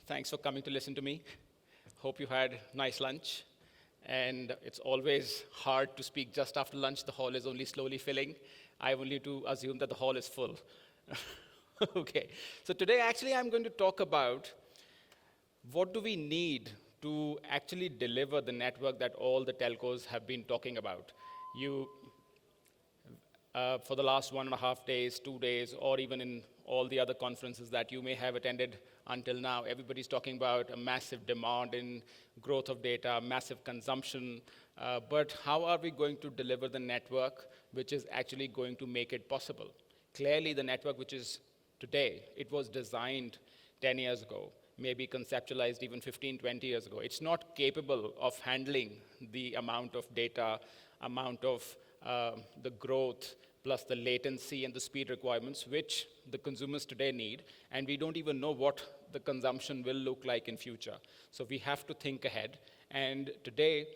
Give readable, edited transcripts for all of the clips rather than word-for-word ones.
Thanks for coming to listen to me. Hope you had nice lunch. And it's always hard to speak just after lunch. The hall is only slowly filling. I only to assume that the hall is full. Okay. So today, actually, I'm going to talk about what do we need to actually deliver the network that all the telcos have been talking about. You for the last 1.5 days, 2 days, or even in all the other conferences that you may have attended until now, everybody's talking about a massive demand in growth of data, massive consumption, but how are we going to deliver the network which is actually going to make it possible? Clearly, the network which is today, it was designed 10 years ago, maybe conceptualized even 15, 20 years ago. It's not capable of handling the amount of data, amount of the growth, plus the latency and the speed requirements which the consumers today need, and we don't even know what the consumption will look like in future. So we have to think ahead, and today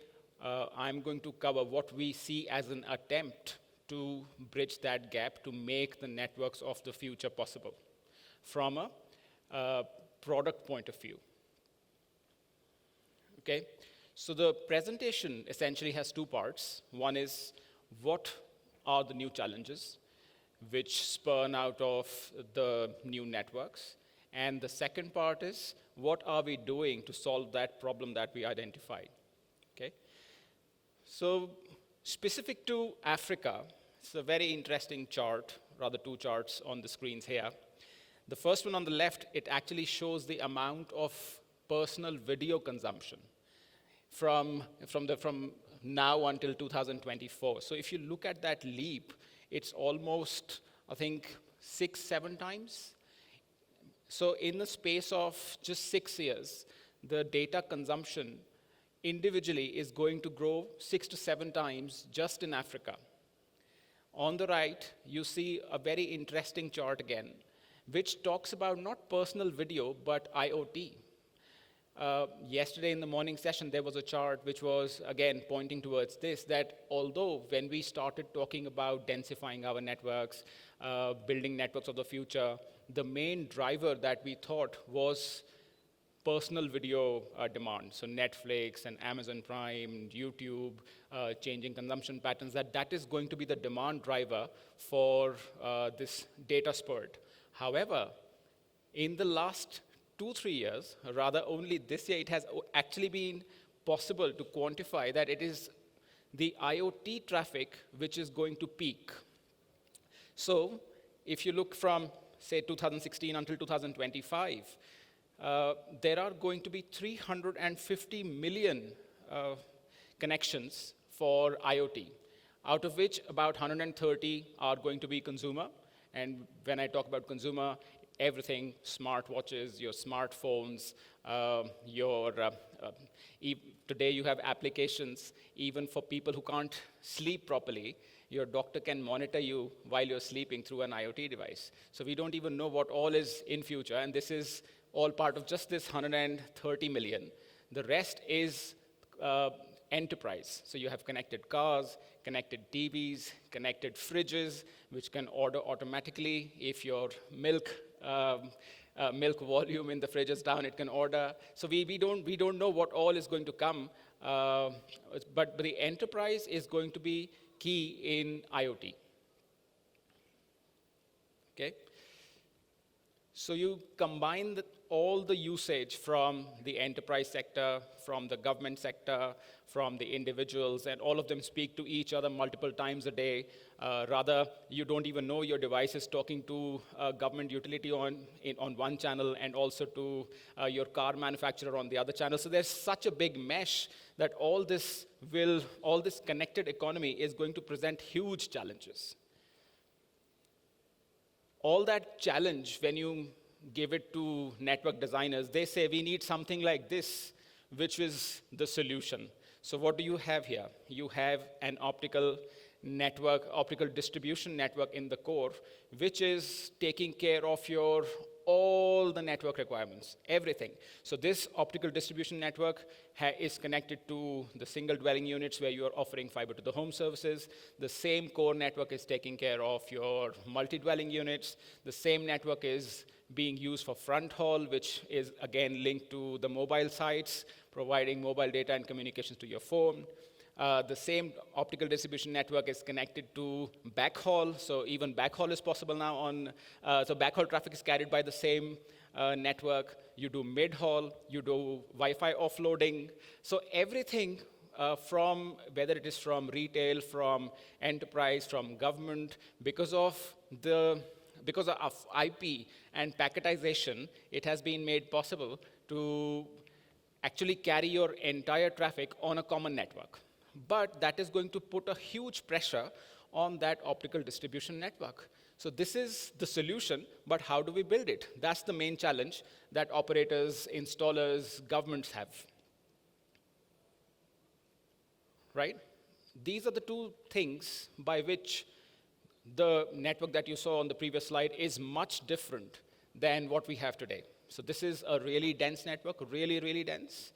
I'm going to cover what we see as an attempt to bridge that gap to make the networks of the future possible from a product point of view. Okay, so the presentation essentially has two parts. One is what are the new challenges which spurn out of the new networks? And the second part is what are we doing to solve that problem that we identified? Okay? So specific to Africa, it's a very interesting chart, rather two charts on the screens here. The first one on the left, it actually shows the amount of personal video consumption from now until 2024. So if you look at that leap, it's almost, I think, 6-7 times. So in the space of just 6 years, the data consumption individually is going to grow 6 to 7 times just in Africa. On the right, you see a very interesting chart again, which talks about not personal video, but IoT. Yesterday in the morning session, there was a chart which was, again, pointing towards this, that although when we started talking about densifying our networks, building networks of the future, the main driver that we thought was personal video demand. So Netflix and Amazon Prime, YouTube, changing consumption patterns, that is going to be the demand driver for this data spurt. However, in the last 2-3 years, rather only this year, it has actually been possible to quantify that it is the IoT traffic which is going to peak. So if you look from, say, 2016 until 2025, there are going to be 350 million connections for IoT, out of which about 130 are going to be consumer. And when I talk about consumer, everything, smartwatches, your smartphones, today you have applications even for people who can't sleep properly. Your doctor can monitor you while you're sleeping through an IoT device. So we don't even know what all is in future, and this is all part of just this 130 million. The rest is enterprise. So you have connected cars, connected TVs, connected fridges, which can order automatically if your milk volume in the fridge is down, it can order. So we don't know what all is going to come, but the enterprise is going to be key in IoT. Okay? So you combine all the usage from the enterprise sector, from the government sector, from the individuals, and all of them speak to each other multiple times a day. Rather, you don't even know your device is talking to a government utility on one channel and also to your car manufacturer on the other channel. So there's such a big mesh that all this connected economy is going to present huge challenges. All that challenge, when you give it to network designers, they say we need something like this, which is the solution. So what do you have here? You have an optical network, optical distribution network in the core, which is taking care of your all the network requirements, everything. So this optical distribution network is connected to the single dwelling units where you are offering fiber to the home services. The same core network is taking care of your multi-dwelling units. The same network is being used for front haul, which is again linked to the mobile sites, providing mobile data and communications to your phone. The same optical distribution network is connected to backhaul, so even backhaul is possible now so backhaul traffic is carried by the same network. You do mid-haul, you do Wi-Fi offloading. So everything from, whether it is from retail, from enterprise, from government, because of IP and packetization, it has been made possible to actually carry your entire traffic on a common network. But that is going to put a huge pressure on that optical distribution network. So this is the solution, but how do we build it? That's the main challenge that operators, installers, governments have. Right? These are the two things by which the network that you saw on the previous slide is much different than what we have today. So this is a really dense network, really, really dense,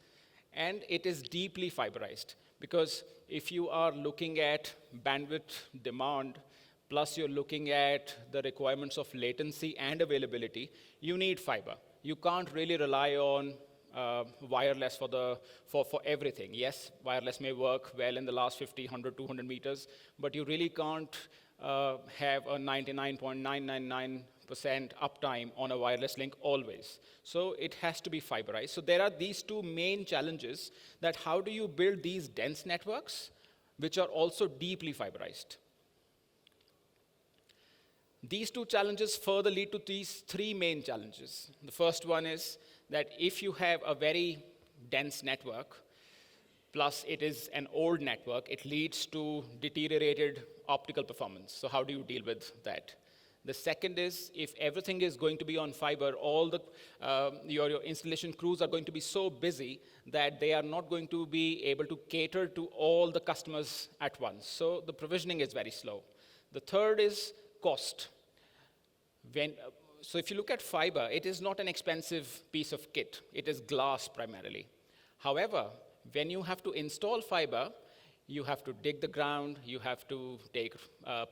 and it is deeply fiberized. Because if you are looking at bandwidth demand, plus you're looking at the requirements of latency and availability, you need fiber. You can't really rely on wireless for everything. Yes, wireless may work well in the last 50, 100, 200 meters, but you really can't have a 99.999% uptime on a wireless link always. So it has to be fiberized. So there are these two main challenges, that how do you build these dense networks which are also deeply fiberized? These two challenges further lead to these three main challenges. The first one is that if you have a very dense network, plus it is an old network, it leads to deteriorated optical performance. So how do you deal with that? The second is, if everything is going to be on fiber, all the your installation crews are going to be so busy that they are not going to be able to cater to all the customers at once. So the provisioning is very slow. The third is cost. So if you look at fiber, it is not an expensive piece of kit. It is glass primarily. However, when you have to install fiber, you have to dig the ground, you have to take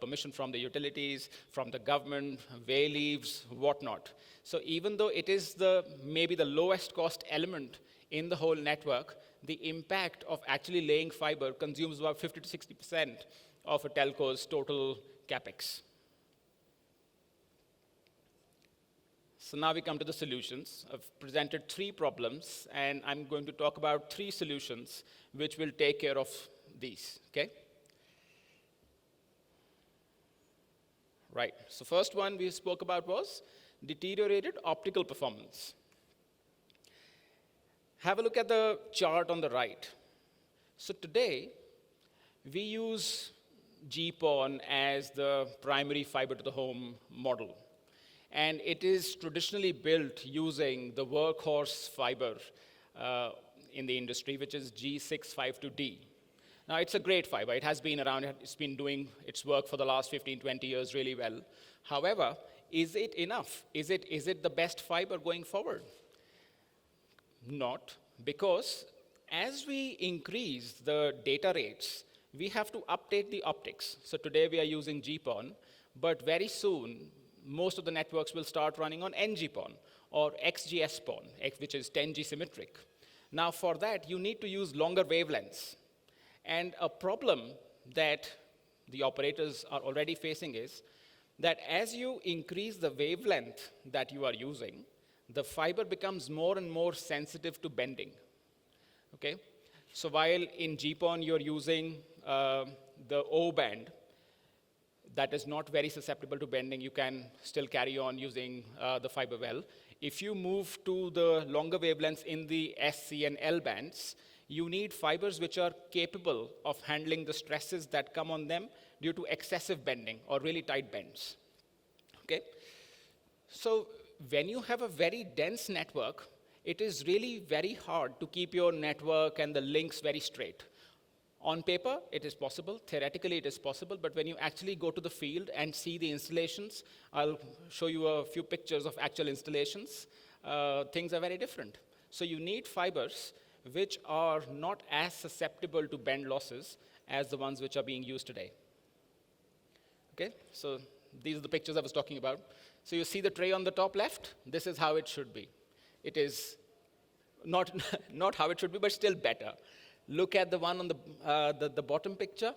permission from the utilities, from the government, way leaves, whatnot. So even though it is maybe the lowest cost element in the whole network, the impact of actually laying fiber consumes about 50 to 60% of a telco's total capex. So now we come to the solutions. I've presented three problems, and I'm going to talk about three solutions which will take care of these, okay? Right, so first one we spoke about was deteriorated optical performance. Have a look at the chart on the right. So today, we use GPON as the primary fiber to the home model. And it is traditionally built using the workhorse fiber in the industry, which is G652D. Now, it's a great fiber. It has been around. It's been doing its work for the last 15, 20 years really well. However, is it enough? Is it the best fiber going forward? Not, because as we increase the data rates, we have to update the optics. So today we are using GPON, but very soon, most of the networks will start running on NGPON or XGS-PON, which is 10G symmetric. Now, for that, you need to use longer wavelengths. And a problem that the operators are already facing is that as you increase the wavelength that you are using, the fiber becomes more and more sensitive to bending. Okay? So while in GPON you're using the O band, that is not very susceptible to bending, you can still carry on using the fiber well. If you move to the longer wavelengths in the S, C, and L bands, you need fibers which are capable of handling the stresses that come on them due to excessive bending or really tight bends. Okay? So when you have a very dense network, it is really very hard to keep your network and the links very straight. On paper, it is possible. Theoretically, it is possible. But when you actually go to the field and see the installations, I'll show you a few pictures of actual installations. Things are very different. So you need fibers which are not as susceptible to bend losses as the ones which are being used today. Okay, so these are the pictures I was talking about. So you see the tray on the top left? This is how it should be. It is not, not how it should be, but still better. Look at the one on the bottom picture.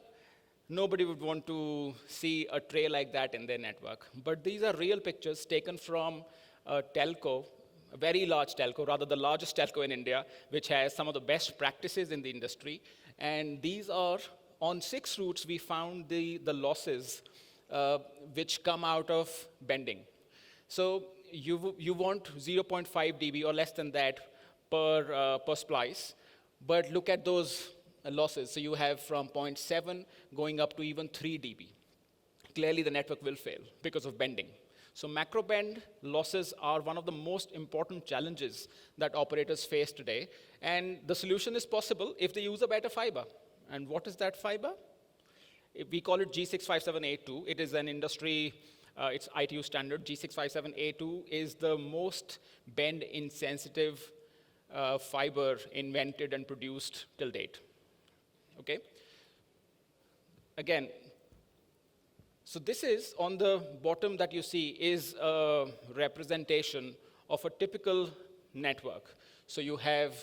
Nobody would want to see a tray like that in their network. But these are real pictures taken from a telco, a very large telco, rather the largest telco in India, which has some of the best practices in the industry. And these are, on 6 routes, we found the losses which come out of bending. So you want 0.5 dB or less than that per splice. But look at those losses. So you have from 0.7 going up to even 3 dB. Clearly, the network will fail because of bending. So macro bend losses are one of the most important challenges that operators face today. And the solution is possible if they use a better fiber. And what is that fiber? We call it G657A2. It is an industry, it's ITU standard. G657A2 is the most bend-insensitive fiber invented and produced till date. Okay? Again, so this is, on the bottom that you see, is a representation of a typical network. So you have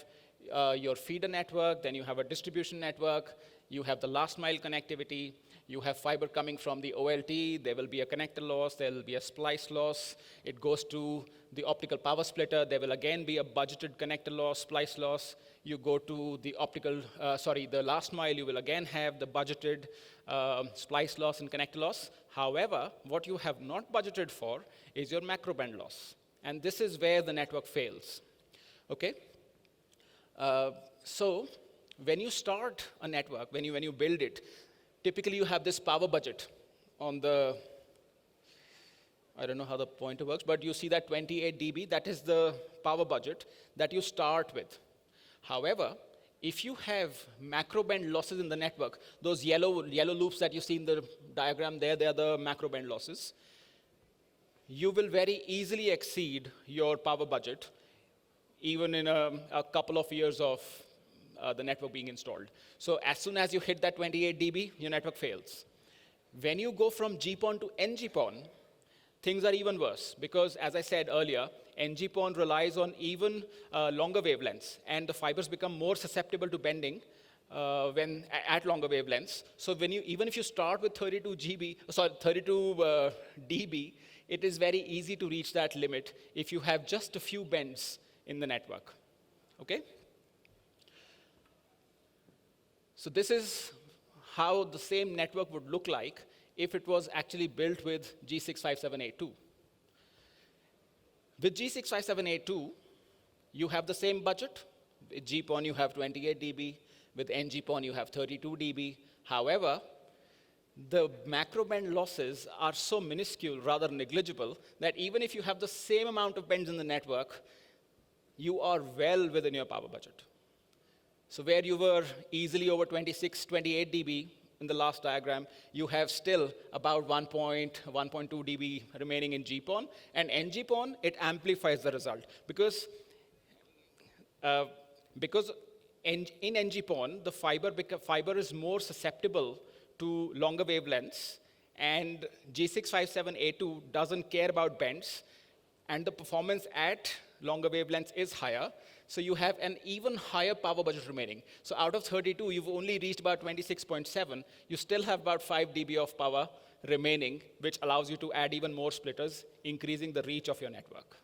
your feeder network, then you have a distribution network, you have the last mile connectivity, you have fiber coming from the OLT, there will be a connector loss, there will be a splice loss, it goes to the optical power splitter, there will again be a budgeted connector loss, splice loss, you go to the the last mile, you will again have the budgeted splice loss and connector loss. However, what you have not budgeted for is your macro band loss. And this is where the network fails, okay? So when you start a network, when you build it, typically you have this power budget on the, I don't know how the pointer works, but you see that 28 dB, that is the power budget that you start with. However, if you have macro band losses in the network, those yellow loops that you see in the diagram there, they are the macro band losses. You will very easily exceed your power budget, even in a couple of years of the network being installed. So as soon as you hit that 28 dB, your network fails. When you go from GPON to NGPON, things are even worse, because as I said earlier, NGPON relies on even longer wavelengths, and the fibers become more susceptible to bending at longer wavelengths. So even if you start with 32 dB, it is very easy to reach that limit if you have just a few bends in the network, okay? So this is how the same network would look like if it was actually built with G657A2. With G657A2, you have the same budget. With GPON, you have 28 dB. With NGPON, you have 32 dB. However, the macro band losses are so minuscule, rather negligible, that even if you have the same amount of bends in the network, you are well within your power budget. So where you were easily over 26, 28 dB in the last diagram, you have still about 1.2 dB remaining in GPON. And NGPON, it amplifies the result. Because in NGPON, the fiber is more susceptible to longer wavelengths, and G657A2 doesn't care about bends, and the performance at longer wavelengths is higher. So you have an even higher power budget remaining. So out of 32, you've only reached about 26.7. You still have about 5 dB of power remaining, which allows you to add even more splitters, increasing the reach of your network.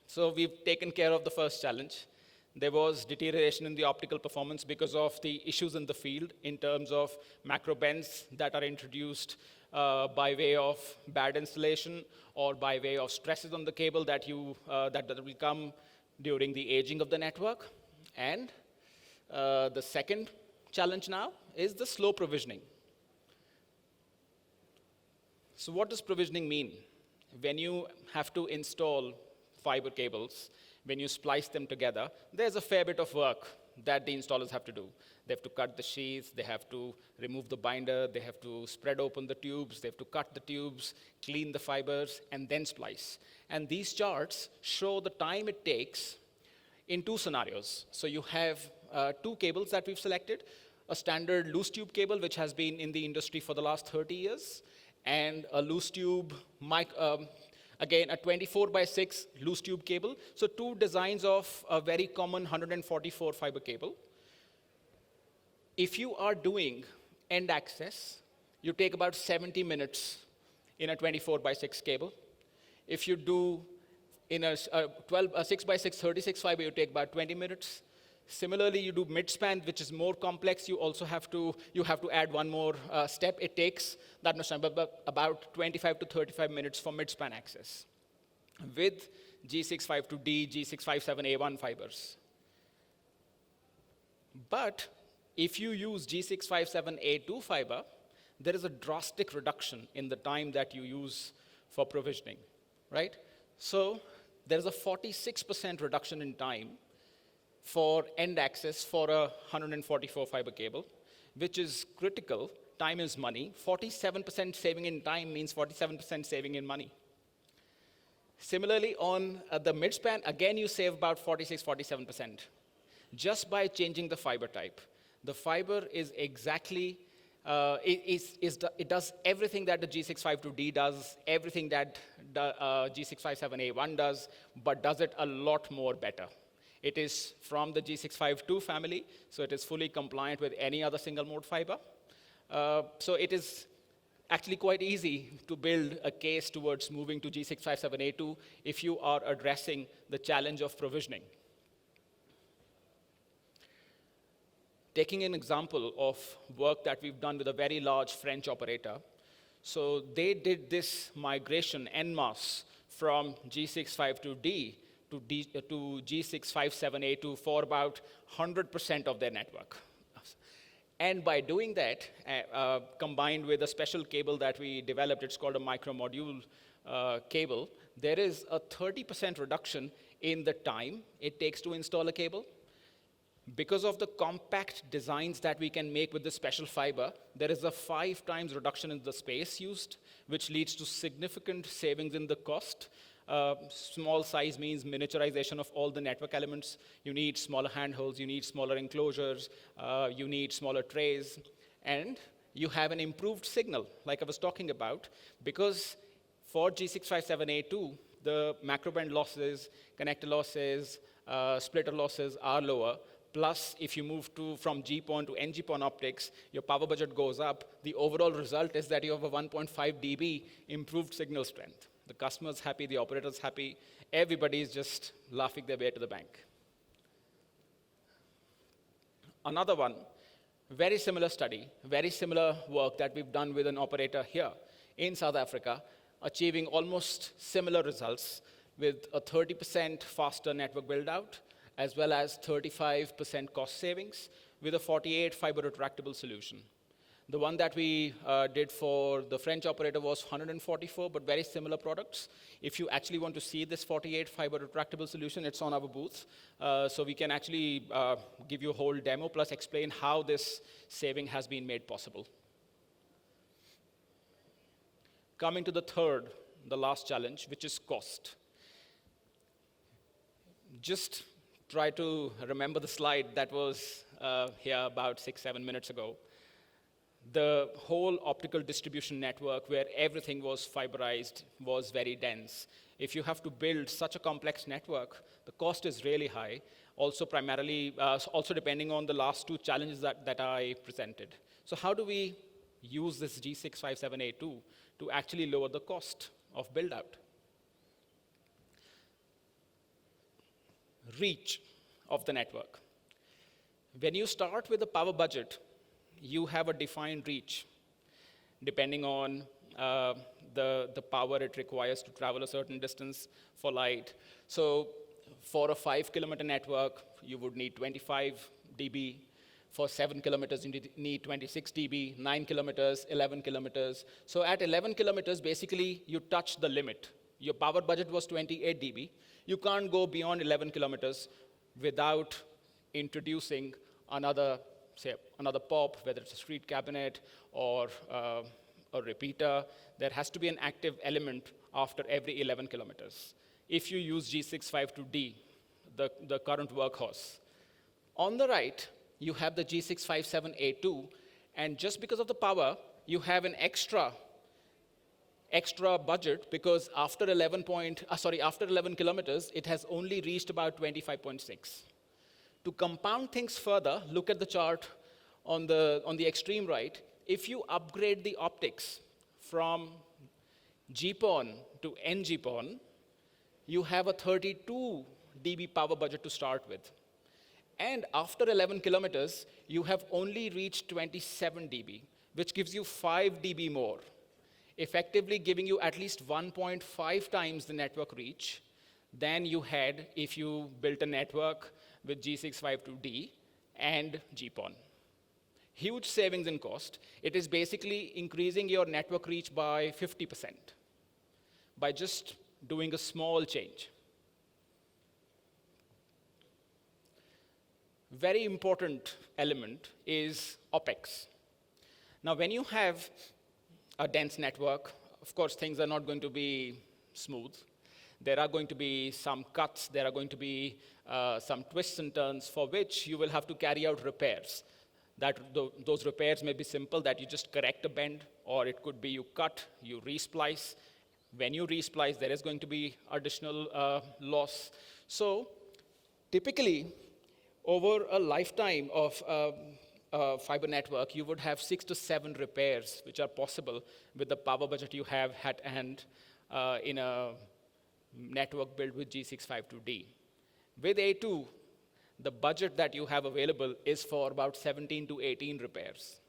So we've taken care of the first challenge. There was deterioration in the optical performance because of the issues in the field in terms of macro bends that are introduced by way of bad installation or by way of stresses on the cable that will come during the aging of the network. And the second challenge now is the slow provisioning. So what does provisioning mean? When you have to install fiber cables, when you splice them together, there's a fair bit of work that the installers have to do. They have to cut the sheaths, they have to remove the binder, they have to spread open the tubes, they have to cut the tubes, clean the fibers, and then splice. And these charts show the time it takes in two scenarios. So you have two cables that we've selected, a standard loose tube cable, which has been in the industry for the last 30 years, and a loose tube, again, a 24/6 loose tube cable. So two designs of a very common 144 fiber cable. If you are doing end access, you take about 70 minutes in a 24/6 cable. If you do in a 6x6 36 fiber, you take about 20 minutes. Similarly, you do mid-span, which is more complex. You also have to add one more step. It takes that much time, about 25 to 35 minutes for mid-span access with G652D, G657A1 fibers. But if you use G657A2 fiber, there is a drastic reduction in the time that you use for provisioning, right? So there's a 46% reduction in time for end access for a 144 fiber cable, which is critical. Time is money. 47% saving in time means 47% saving in money. Similarly, on the mid-span, again, you save about 46, 47%, just by changing the fiber type. The fiber is exactly, it does everything that the G652D does, everything that the G657A1 does, but does it a lot more better. It is from the G652 family, so it is fully compliant with any other single mode fiber. So it is actually quite easy to build a case towards moving to G657A2 if you are addressing the challenge of provisioning. Taking an example of work that we've done with a very large French operator. So they did this migration en masse from G652D to G657A2 for about 100% of their network. And by doing that, combined with a special cable that we developed, it's called a micro-module cable, there is a 30% reduction in the time it takes to install a cable. Because of the compact designs that we can make with the special fiber, there is a 5 times reduction in the space used, which leads to significant savings in the cost. Small size means miniaturization of all the network elements. You need smaller handholds, you need smaller enclosures, you need smaller trays, and you have an improved signal, like I was talking about, because for G657A2, the macroband losses, connector losses, splitter losses are lower. Plus, if you move from GPON to NGPON optics, your power budget goes up. The overall result is that you have a 1.5 dB improved signal strength. The customer's happy, the operator's happy, everybody's just laughing their way to the bank. Another one, very similar study, very similar work that we've done with an operator here in South Africa, achieving almost similar results with a 30% faster network build-out, as well as 35% cost savings with a 48 fiber retractable solution. The one that we did for the French operator was 144, but very similar products. If you actually want to see this 48 fiber retractable solution, it's on our booth. So we can actually give you a whole demo, plus explain how this saving has been made possible. Coming to the last challenge, which is cost. Just try to remember the slide that was here about 6-7 minutes ago. The whole optical distribution network, where everything was fiberized, was very dense. If you have to build such a complex network, the cost is really high. Also, also depending on the last two challenges that I presented. So how do we use this G657A2 to actually lower the cost of build-out? Reach of the network. When you start with a power budget, you have a defined reach, depending on the power it requires to travel a certain distance for light. So for a 5-kilometer network, you would need 25 dB. For 7 kilometers, you need 26 dB, 9 kilometers, 11 kilometers. So at 11 kilometers, basically, you touch the limit Your power budget was 28 dB. You can't go beyond 11 kilometers without introducing another, say, another pop, whether it's a street cabinet or a repeater. There has to be an active element after every 11 kilometers. If you use G652D, the current workhorse. On the right, you have the G657A2, and just because of the power, you have an extra budget because after 11 kilometers, it has only reached about 25.6. To compound things further, look at the chart on the extreme right. If you upgrade the optics from GPON to NGPON, you have a 32 dB power budget to start with. And after 11 kilometers, you have only reached 27 dB, which gives you 5 dB more, effectively giving you at least 1.5 times the network reach than you had if you built a network with G652D and GPON. Huge savings in cost. It is basically increasing your network reach by 50% by just doing a small change. Very important element is OpEx. Now, when you have a dense network, of course, things are not going to be smooth. There are going to be some cuts. There are going to be some twists and turns for which you will have to carry out repairs. Those repairs may be simple, that you just correct a bend, or it could be you cut, you resplice. When you resplice, there is going to be additional loss. So typically, over a lifetime of fiber network, you would have 6 to 7 repairs which are possible with the power budget you have at hand in a network built with G652D. With A2, the budget that you have available is for about 17 to 18 repairs,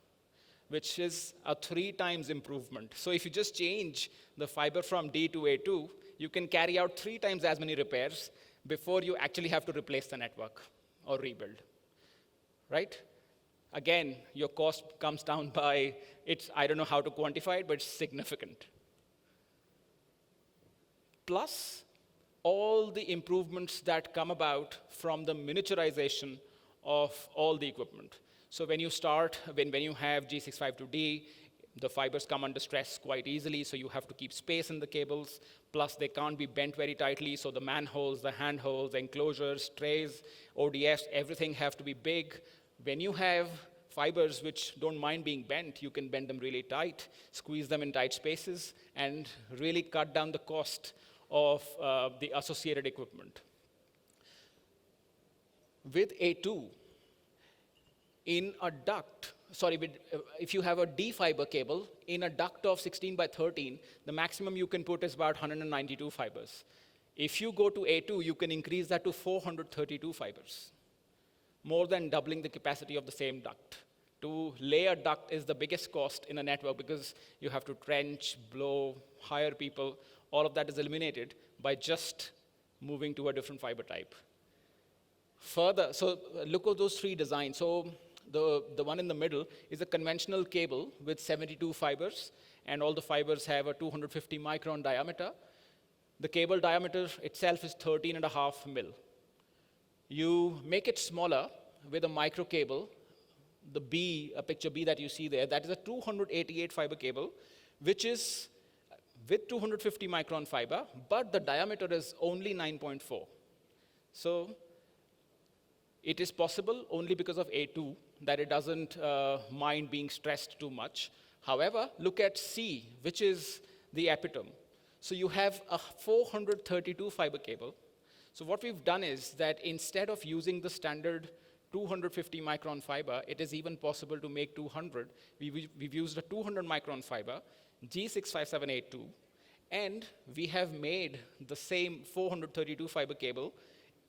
which is a 3 times improvement. So if you just change the fiber from D to A2, you can carry out 3 times as many repairs before you actually have to replace the network or rebuild, right? Again, your cost comes down by, I don't know how to quantify it, but it's significant. Plus, all the improvements that come about from the miniaturization of all the equipment. So when you have G652D, the fibers come under stress quite easily, so you have to keep space in the cables. Plus, they can't be bent very tightly, so the manholes, the handholds, enclosures, trays, ODFs, everything have to be big. When you have fibers which don't mind being bent, you can bend them really tight, squeeze them in tight spaces, and really cut down the cost of the associated equipment. With A2, in a duct, if you have a D fiber cable, in a duct of 16 by 13, the maximum you can put is about 192 fibers. If you go to A2, you can increase that to 432 fibers, more than doubling the capacity of the same duct. To lay a duct is the biggest cost in a network because you have to trench, blow, hire people. All of that is eliminated by just moving to a different fiber type. Further, so look at those 3 designs. So the one in the middle is a conventional cable with 72 fibers, and all the fibers have a 250 micron diameter. The cable diameter itself is 13.5 mil. You make it smaller with a micro cable. The B, a picture B that you see there, that is a 288 fiber cable, which is with 250 micron fiber, but the diameter is only 9.4. So it is possible only because of A2 that it doesn't mind being stressed too much. However, look at C, which is the epitome. So you have a 432 fiber cable. So what we've done is that instead of using the standard 250 micron fiber, it is even possible to make 200. We've used a 200 micron fiber, G65782, and we have made the same 432 fiber cable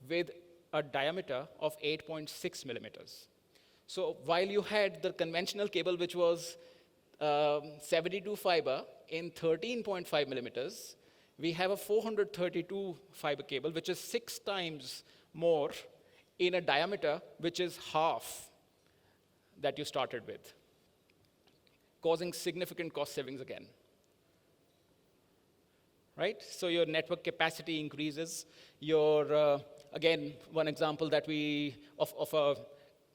with a diameter of 8.6 millimeters. So while you had the conventional cable, which was 72 fiber in 13.5 millimeters, we have a 432 fiber cable, which is 6 times more in a diameter which is half that you started with, causing significant cost savings again. right? So your network capacity increases. Your, again, one example that of a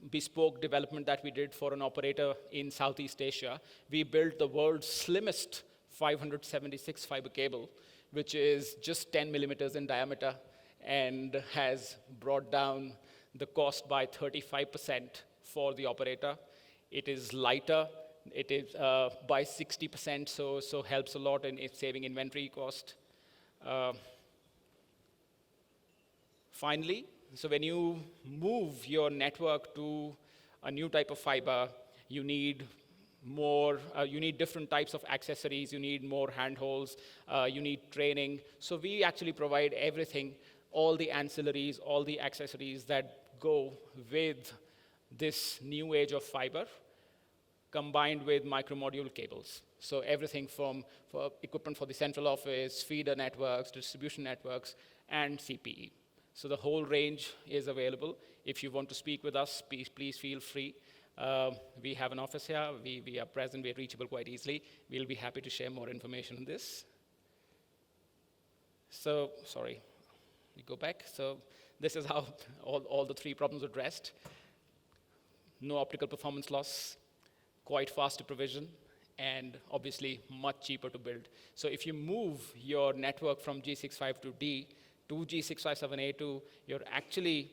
bespoke development that we did for an operator in Southeast Asia, we built the world's slimmest 576 fiber cable, which is just 10 millimeters in diameter and has brought down the cost by 35% for the operator. It is lighter. It is by 60%, so helps a lot in saving inventory cost. Uh, Finally, so when you move your network to a new type of fiber, you need you need different types of accessories, you need more handholds, you need training. So we actually provide everything, all the ancillaries, all the accessories that go with this new age of fiber, combined with micromodule cables. So everything from for equipment for the central office, feeder networks, distribution networks, and CPE. So the whole range is available. If you want to speak with us, please feel free. We have an office here. We are present. We're reachable quite easily. We'll be happy to share more information on this. So, sorry, we go back. So this is how all the three problems are addressed. No optical performance loss, quite fast to provision, and obviously much cheaper to build. So if you move your network from G652D to G657A2, you're actually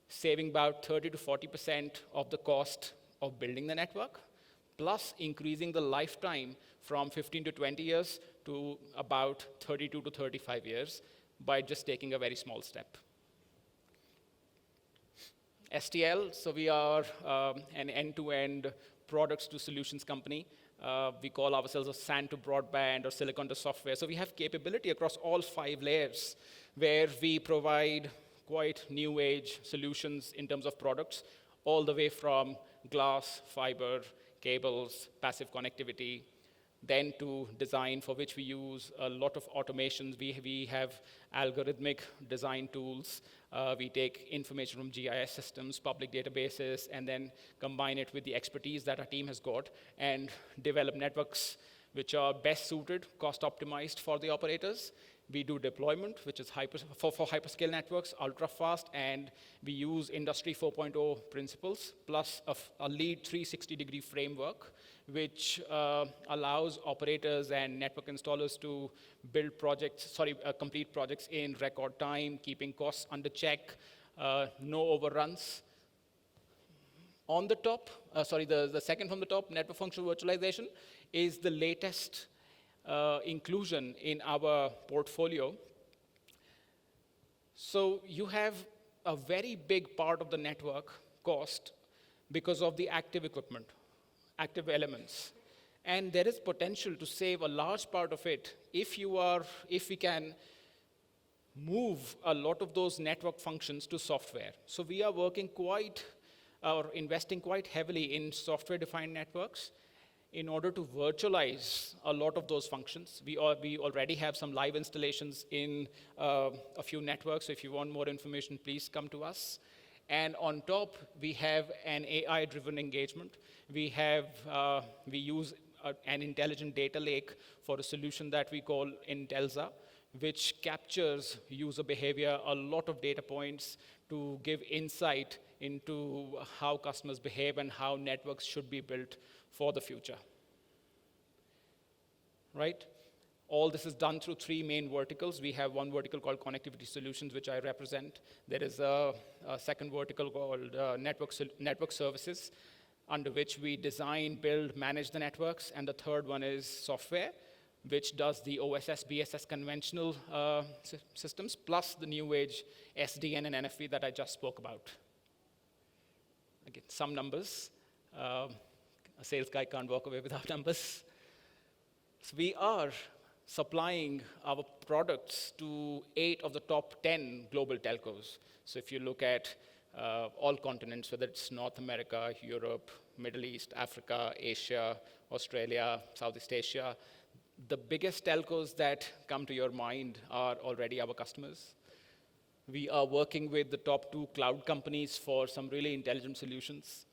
saving about 30 to 40% of the cost of building the network, plus increasing the lifetime from 15 to 20 years to about 32 to 35 years by just taking a very small step. STL, so we are an end-to-end products to solutions company. We call ourselves a SAN to broadband or silicon to software. So we have capability across all 5 layers where we provide quite new age solutions in terms of products, all the way from glass, fiber, cables, passive connectivity, then to design, for which we use a lot of automations. We have algorithmic design tools. We take information from GIS systems, public databases, and then combine it with the expertise that our team has got and develop networks which are best suited, cost optimized for the operators. We do deployment, which is for hyperscale networks, ultra fast, and we use Industry 4.0 principles, plus a lead 360-degree framework, which allows operators and network installers to build complete projects in record time, keeping costs under check, no overruns. On the top, the second from the top, network functional virtualization, is the latest inclusion in our portfolio. So you have a very big part of the network cost because of the active equipment, active elements. And there is potential to save a large part of it if we can move a lot of those network functions to software. So we are investing quite heavily in software-defined networks in order to virtualize a lot of those functions. We already have some live installations in a few networks, so if you want more information, please come to us. And on top, we have an AI-driven engagement. We use an intelligent data lake for a solution that we call Intelza, which captures user behavior, a lot of data points to give insight into how customers behave and how networks should be built for the future, right? All this is done through 3 main verticals. We have one vertical called Connectivity Solutions, which I represent. There is a second vertical called Network Services, under which we design, build, manage the networks. And the third one is software, which does the OSS, BSS conventional systems, plus the new age SDN and NFV that I just spoke about. Again, some numbers. A sales guy can't walk away without numbers. So we are supplying our products to 8 of the top 10 global telcos. So if you look at all continents, whether it's North America, Europe, Middle East, Africa, Asia, Australia, Southeast Asia, the biggest telcos that come to your mind are already our customers. We are working with the top 2 cloud companies for some really intelligent solutions.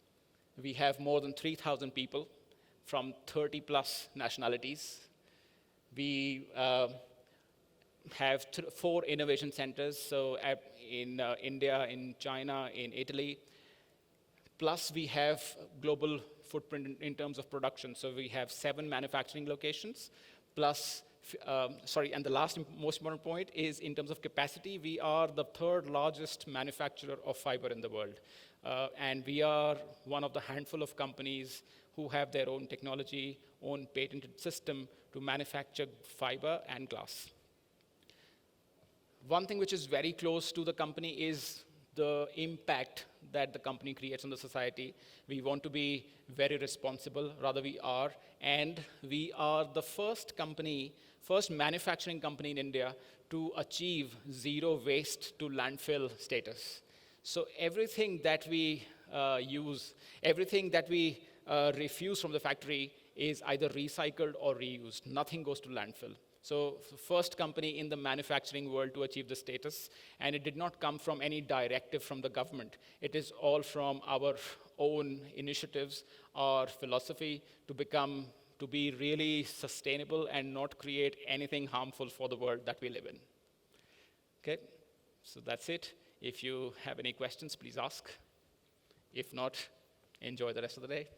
We have more than 3,000 people from 30 plus nationalities. We have 4 innovation centers, so in India, in China, in Italy. Plus, we have global footprint in terms of production. So we have 7 manufacturing locations, plus, and the last most important point is in terms of capacity, we are the 3rd largest manufacturer of fiber in the world. And we are one of the handful of companies who have their own technology, own patented system to manufacture fiber and glass. One thing which is very close to the company is the impact that the company creates on the society. We want to be very responsible, rather we are, and we are the first manufacturing company in India to achieve zero waste to landfill status. So everything that we use, everything that we refuse from the factory is either recycled or reused. Nothing goes to landfill. So the first company in the manufacturing world to achieve this status, and it did not come from any directive from the government. It is all from our own initiatives, our philosophy to be really sustainable and not create anything harmful for the world that we live in. Okay, so that's it. If you have any questions, please ask. If not, enjoy the rest of the day.